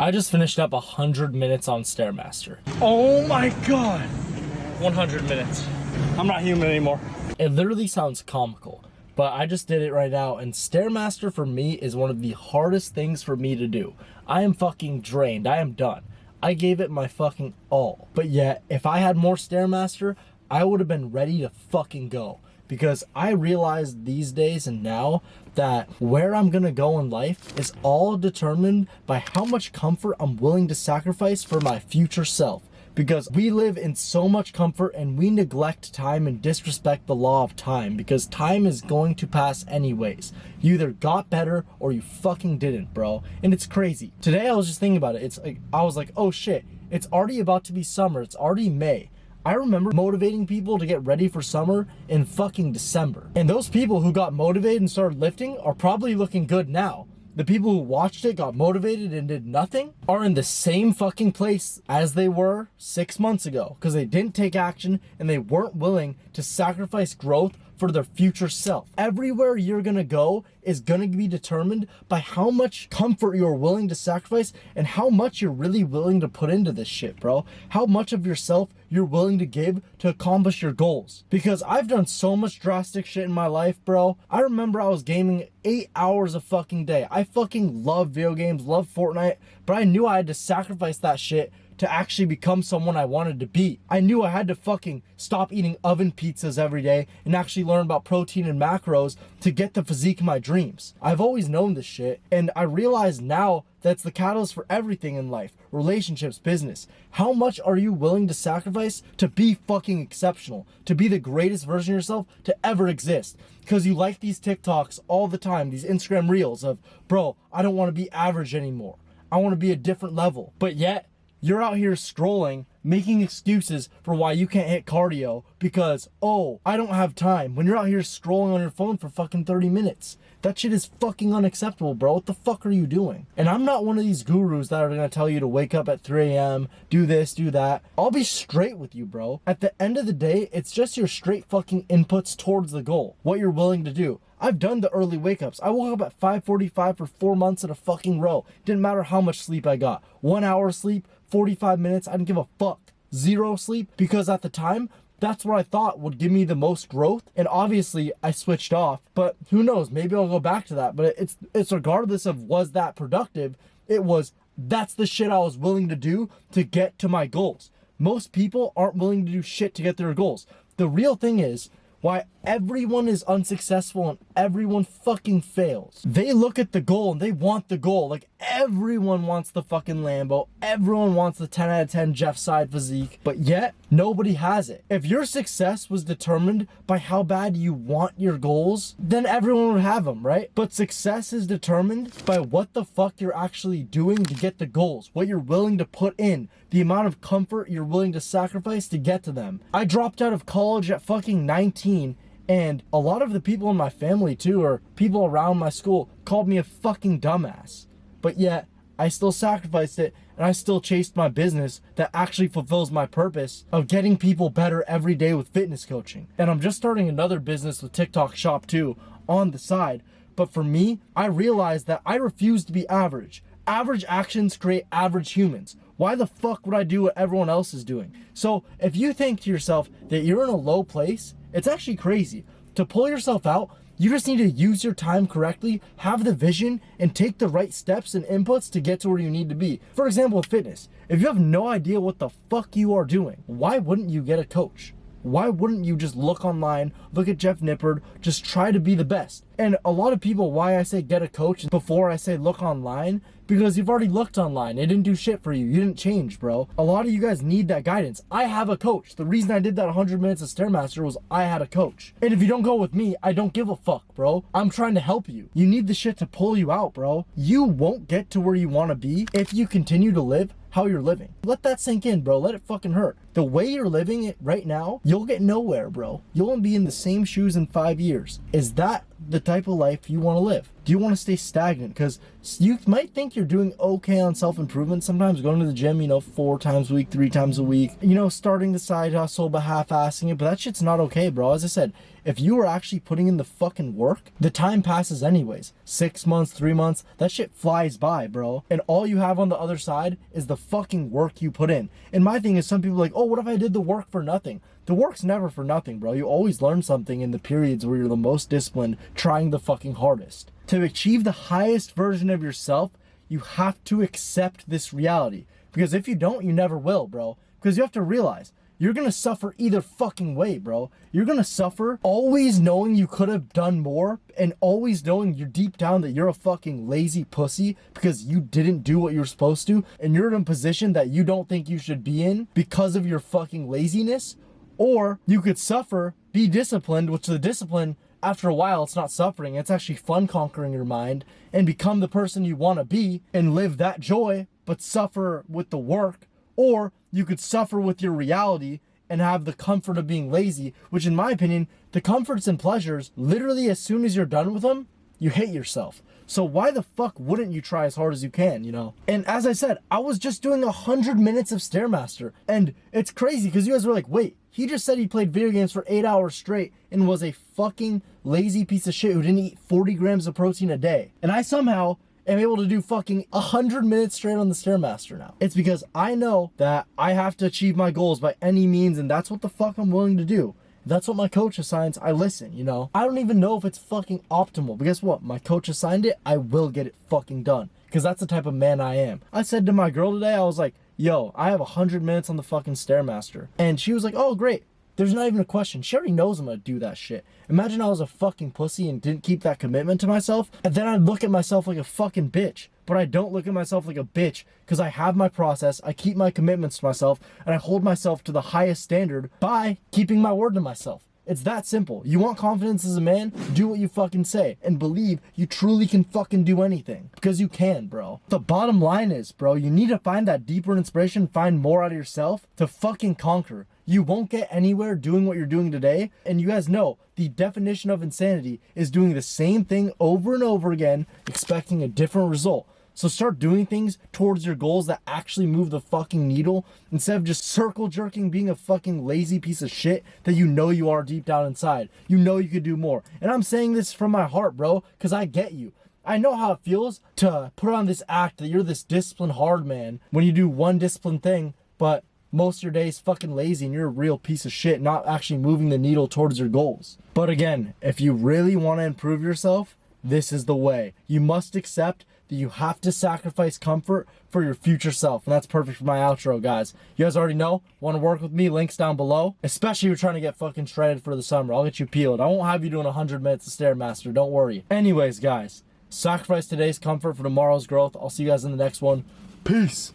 I just finished up 100 minutes on Stairmaster. Oh my god. 100 minutes. I'm not human anymore. It literally sounds comical, but I just did it right now, and Stairmaster for me is one of the hardest things for me to do. I am fucking drained. I am done. I gave it my fucking all. But yet, if I had more Stairmaster, I would have been ready to fucking go. Because I realize these days and now that where I'm gonna go in life is all determined by how much comfort I'm willing to sacrifice for my future self. Because we live in so much comfort and we neglect time and disrespect the law of time, because time is going to pass anyways. You either got better or you fucking didn't, bro. And it's crazy. Today I was just thinking about it. It's like, I was like, oh shit, it's already about to be summer. It's already May. I remember motivating people to get ready for summer in fucking December. And those people who got motivated and started lifting are probably looking good now. The people who watched it, got motivated and did nothing, are in the same fucking place as they were 6 months ago, because they didn't take action and they weren't willing to sacrifice growth for their future self. Everywhere you're gonna go is gonna be determined by how much comfort you're willing to sacrifice and how much you're really willing to put into this shit, bro. How much of yourself you're willing to give to accomplish your goals. Because I've done so much drastic shit in my life, bro. I remember I was gaming 8 hours a fucking day. I fucking love video games, love Fortnite, but I knew I had to sacrifice that shit to actually become someone I wanted to be. I knew I had to fucking stop eating oven pizzas every day and actually learn about protein and macros to get the physique of my dreams. I've always known this shit, and I realize now that's the catalyst for everything in life. Relationships, business. How much are you willing to sacrifice to be fucking exceptional? To be the greatest version of yourself to ever exist? Because you like these TikToks all the time, these Instagram reels of, bro, I don't want to be average anymore. I want to be a different level. But yet, you're out here scrolling, making excuses for why you can't hit cardio because, oh, I don't have time. When you're out here scrolling on your phone for fucking 30 minutes. That shit is fucking unacceptable, bro. What the fuck are you doing? And I'm not one of these gurus that are gonna tell you to wake up at 3 a.m., do this, do that. I'll be straight with you, bro. At the end of the day, it's just your straight fucking inputs towards the goal. What you're willing to do. I've done the early wake ups. I woke up at 5:45 for 4 months in a fucking row. Didn't matter how much sleep I got. 1 hour of sleep, 45 minutes, I didn't give a fuck. Zero sleep, because at the time, that's what I thought would give me the most growth. And obviously I switched off, but who knows, maybe I'll go back to that. But it's regardless of was that productive, it was, that's the shit I was willing to do to get to my goals. Most people aren't willing to do shit to get their goals. The real thing is, why everyone is unsuccessful and everyone fucking fails. They look at the goal and they want the goal. Like everyone wants the fucking Lambo. Everyone wants the 10 out of 10 Jeff Side physique, but yet nobody has it. If your success was determined by how bad you want your goals, then everyone would have them, right? But success is determined by what the fuck you're actually doing to get the goals, what you're willing to put in, the amount of comfort you're willing to sacrifice to get to them. I dropped out of college at fucking 19. And a lot of the people in my family too, or people around my school, called me a fucking dumbass. But yet, I still sacrificed it, and I still chased my business that actually fulfills my purpose of getting people better every day with fitness coaching. And I'm just starting another business with TikTok Shop too, on the side. But for me, I realized that I refuse to be average. Average actions create average humans. Why the fuck would I do what everyone else is doing? So if you think to yourself that you're in a low place, it's actually crazy. To pull yourself out, you just need to use your time correctly, have the vision, and take the right steps and inputs to get to where you need to be. For example, with fitness, if you have no idea what the fuck you are doing, why wouldn't you get a coach? Why wouldn't you just look online, look at Jeff Nippard, just try to be the best? And a lot of people, why I say get a coach before I say look online, because you've already looked online. It didn't do shit for you. You didn't change, bro. A lot of you guys need that guidance. I have a coach. The reason I did that 100 minutes of Stairmaster was I had a coach. And if you don't go with me, I don't give a fuck, bro. I'm trying to help you. You need the shit to pull you out, bro. You won't get to where you want to be if you continue to live how you're living. Let that sink in, bro. Let it fucking hurt. The way you're living it right now, you'll get nowhere, bro. You'll be in the same shoes in 5 years. Is that the type of life you want to live? Do you want to stay stagnant? Because you might think you're doing okay on self-improvement, sometimes going to the gym, 4 times a week, 3 times a week, starting the side hustle but half-assing it, but that shit's not okay, bro. As I said, if you are actually putting in the fucking work, the time passes anyways. 6 months, 3 months, that shit flies by, bro. And all you have on the other side is the fucking work you put in. And my thing is, some people are like, oh, what if I did the work for nothing? The work's never for nothing, bro. You always learn something in the periods where you're the most disciplined, trying the fucking hardest. To achieve the highest version of yourself, you have to accept this reality. Because if you don't, you never will, bro. Because you have to realize, you're gonna suffer either fucking way, bro. You're gonna suffer always knowing you could have done more and always knowing you're deep down that you're a fucking lazy pussy because you didn't do what you're supposed to and you're in a position that you don't think you should be in because of your fucking laziness. Or you could suffer, be disciplined, which the discipline, after a while, it's not suffering. It's actually fun conquering your mind and become the person you want to be and live that joy, but suffer with the work. Or you could suffer with your reality and have the comfort of being lazy, which in my opinion, the comforts and pleasures, literally as soon as you're done with them, you hate yourself. So why the fuck wouldn't you try as hard as you can, you know? And as I said, I was just doing 100 minutes of Stairmaster. And it's crazy because you guys were like, wait, he just said he played video games for 8 hours straight and was a fucking lazy piece of shit who didn't eat 40 grams of protein a day. And I somehow am able to do fucking 100 minutes straight on the Stairmaster now. It's because I know that I have to achieve my goals by any means, and that's what the fuck I'm willing to do. That's what my coach assigns. I listen, you know? I don't even know if it's fucking optimal, but guess what? My coach assigned it, I will get it fucking done. Because that's the type of man I am. I said to my girl today, I was like, yo, I have 100 minutes on the fucking Stairmaster. And she was like, oh, great. There's not even a question. She already knows I'm gonna do that shit. Imagine I was a fucking pussy and didn't keep that commitment to myself, and then I'd look at myself like a fucking bitch. But I don't look at myself like a bitch because I have my process, I keep my commitments to myself, and I hold myself to the highest standard by keeping my word to myself. It's that simple. You want confidence as a man? Do what you fucking say and believe you truly can fucking do anything. Because you can, bro. The bottom line is, bro, you need to find that deeper inspiration, find more out of yourself to fucking conquer. You won't get anywhere doing what you're doing today. And you guys know the definition of insanity is doing the same thing over and over again, expecting a different result. So start doing things towards your goals that actually move the fucking needle instead of just circle jerking, being a fucking lazy piece of shit that you know you are deep down inside. You know you could do more. And I'm saying this from my heart, bro, because I get you. I know how it feels to put on this act that you're this disciplined hard man when you do one disciplined thing, but most of your day is fucking lazy and you're a real piece of shit, not actually moving the needle towards your goals. But again, if you really want to improve yourself, this is the way. You must accept that you have to sacrifice comfort for your future self. And that's perfect for my outro, guys. You guys already know, want to work with me, links down below. Especially if you're trying to get fucking shredded for the summer. I'll get you peeled. I won't have you doing 100 minutes of Stairmaster, don't worry. Anyways, guys, sacrifice today's comfort for tomorrow's growth. I'll see you guys in the next one. Peace.